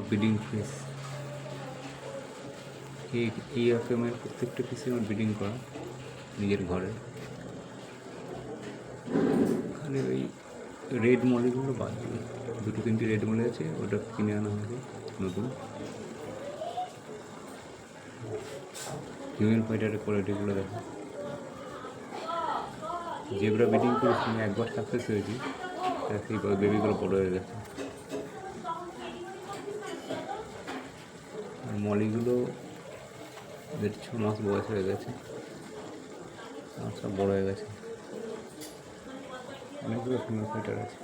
Breeding ফিস। এই রকমের প্রত্যেকটা পিসে আমার ব্রিডিং করা নিজের ঘরে। খালি ওই রেড মলিগুলো বাদ দিয়ে 2-3টি রেড মলি আছে, ওটা কিনে আনা হয়েছে নতুন। হিউম্যান ফাইটারের কোয়ালিটিগুলো দেখো। জেব্রা ব্রিডিং করেছি, একবার সাকসেস হয়েছি, সেই বেবিগুলো বড়ো হয়ে গেছে। আর মলিগুলো 6 মাস বয়স হয়ে গেছে, আর সব বড়ো হয়ে গেছে। অনেকগুলো হিউম্যান ফাইটার আছে।